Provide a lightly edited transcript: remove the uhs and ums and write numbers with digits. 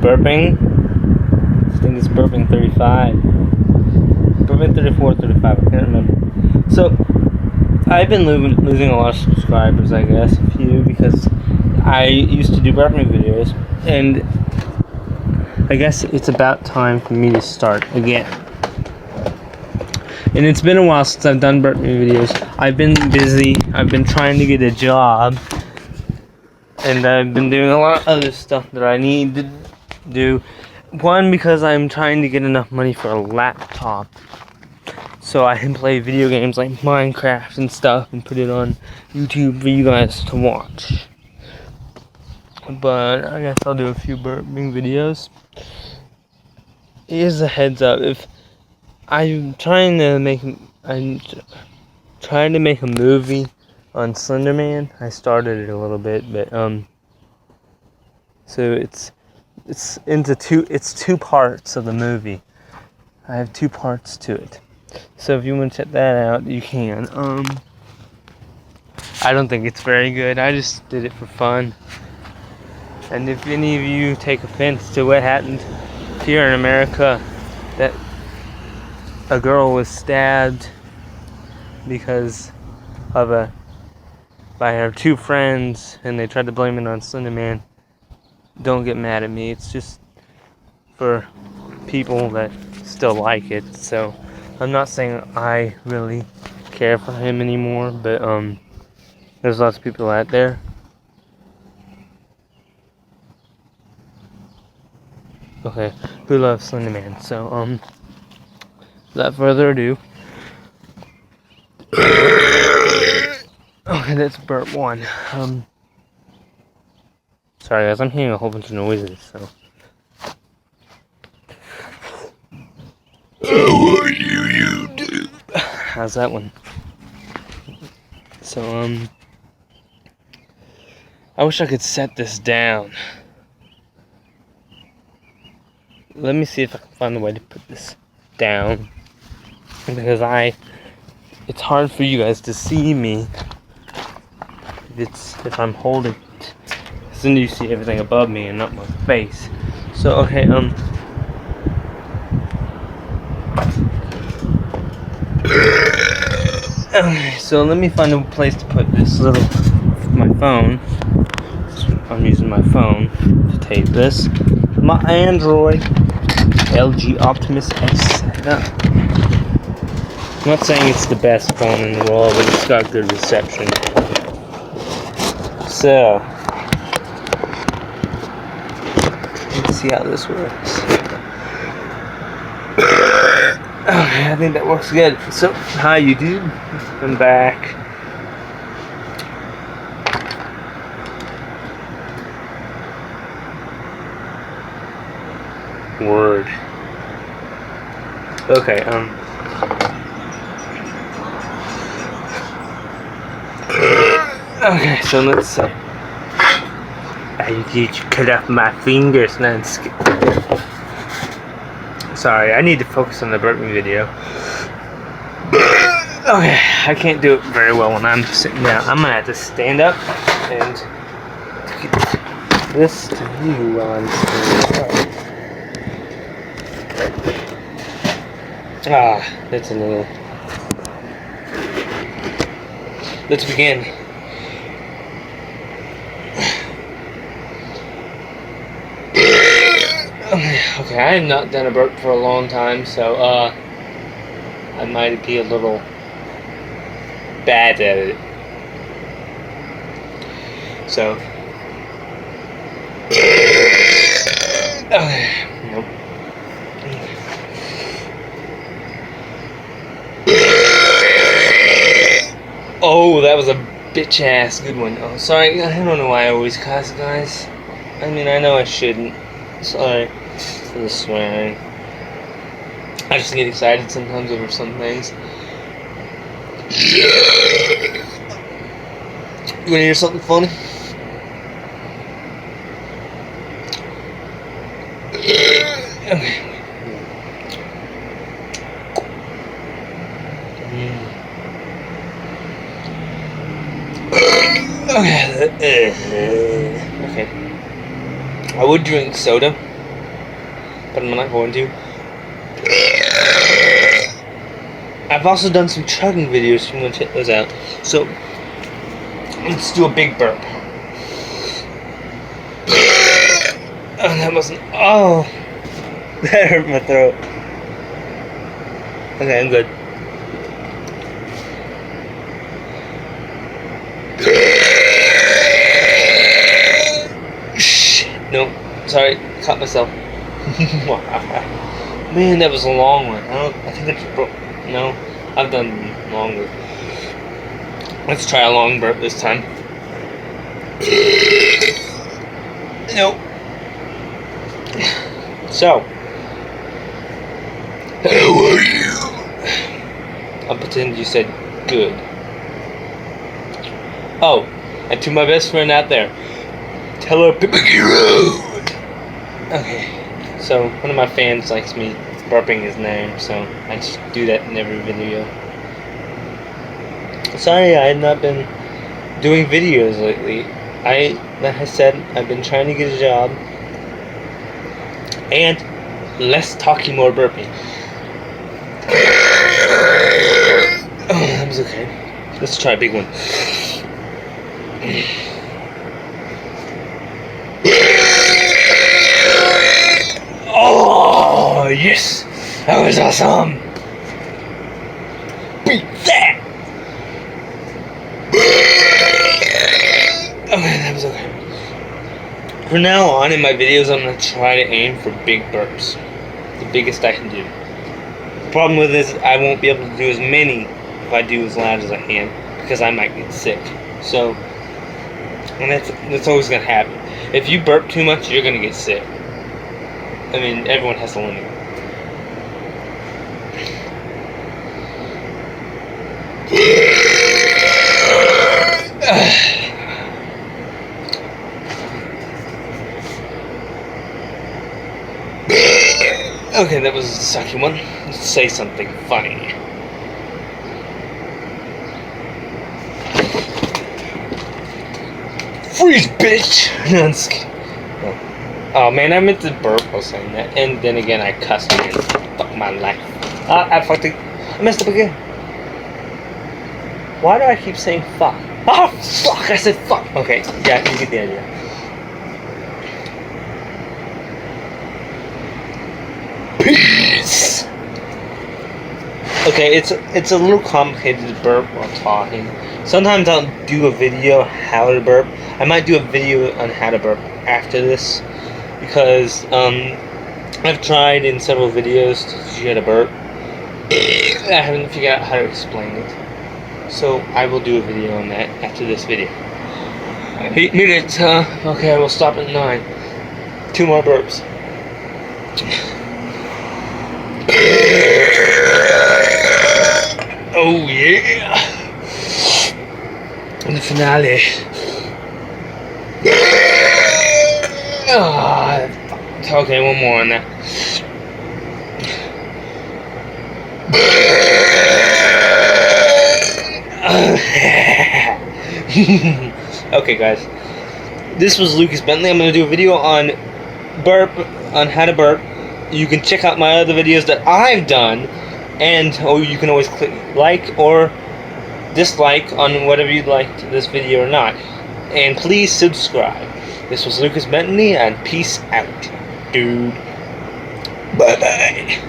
Burping. I think it's Burping 35. Burping 34, 35, I can't remember. So, I've been losing a lot of subscribers, I guess, a few, because I used to do burping videos, and I guess it's about time for me to start again. And it's been a while since I've done burping videos. I've been busy, I've been trying to get a job, and I've been doing a lot of other stuff that I need to do. One, because I'm trying to get enough money for a laptop, so I can play video games like Minecraft and stuff and put it on YouTube for you guys to watch. But I guess I'll do a few burping videos. Here's a heads up: if I'm trying to make a movie on Slender Man. I started it a little bit, but so it's two parts of the movie. I have 2 parts to it. So if you want to check that out, you can. I don't think it's very good. I just did it for fun. And if any of you take offense to what happened here in America, that a girl was stabbed because of by her 2 friends, and they tried to blame it on Slender Man, don't get mad at me. It's just for people that still like it. So I'm not saying I really care for him anymore, but there's lots of people out there. Okay, who loves Slender Man? So without further ado, okay, that's burp 1. Sorry guys, I'm hearing a whole bunch of noises, so. How are you, YouTube? How's that one? So, I wish I could set this down. Let me see if I can find a way to put this down, because it's hard for you guys to see me if I'm holding it. Then you see everything above me and not my face. So okay, okay, so let me find a place to put my phone. I'm using my phone to tape this. My Android LG Optimus S7. I'm not saying it's the best phone in the world, but it's got good reception. So let's see how this works. Okay, I think that works good. So, hi YouTube, I'm back. Word. Okay, okay, so let's see. I need to cut off my fingers and then sorry, I need to focus on the burping video. Okay, I can't do it very well when I'm sitting down. I'm gonna have to stand up and get this to you while I'm standing up. That's another. Let's begin. Okay, I have not done a burp for a long time, so I might be a little bad at it. So okay, nope. Oh, that was a bitch ass good one. Oh, sorry, I don't know why I always cuss, guys. I mean, I know I shouldn't. Sorry for the swearing. I just get excited sometimes over some things. You wanna hear something funny? Okay. Okay. I would drink soda, but I'm not going to. I've also done some chugging videos, so I'm going to check those out. So, let's do a big burp. Oh, that wasn't. Oh! That hurt my throat. Okay, I'm good. No, sorry, caught myself. Man, that was a long one. I think I just broke. No, I've done longer. Let's try a long burp this time. Nope. So, how are you? I'll pretend you said good. Oh, and to my best friend out there, tell her Burping Road. Okay, so one of my fans likes me burping his name, so I just do that in every video. Sorry, I had not been doing videos lately. Like I said, I've been trying to get a job, and less talking, more burping. Oh, that was okay. Let's try a big one. Oh, yes! That was awesome! Beat that! Okay, that was okay. From now on in my videos, I'm going to try to aim for big burps. The biggest I can do. The problem with this is I won't be able to do as many if I do as loud as I can, because I might get sick. So, and that's always going to happen. If you burp too much, you're going to get sick. I mean, everyone has a limit. Okay, that was the second one. Let's say something funny. Freeze, bitch! No, I'm just kidding. Oh man, I meant to burp while saying that, and then again I cussed again. Fuck my life. I messed up again. Why do I keep saying fuck? Oh fuck! I said fuck. Okay, yeah, you get the idea. Peace. Okay, it's a little complicated to burp while talking. Sometimes I'll do a video how to burp. I might do a video on how to burp after this, because I've tried in several videos to teach you how to burp. I haven't figured out how to explain it, so I will do a video on that after this video. 8 minutes, huh? Okay, I will stop at 9. 2 more burps. Oh yeah! And the finale. Okay, one more on that. Okay, guys. This was Lucas Bentley. I'm going to do a video on how to burp. You can check out my other videos that I've done, and you can always click like or dislike on whatever you'd like to this video or not. And please subscribe. This was Lucas Bentley, and peace out, dude. Bye-bye.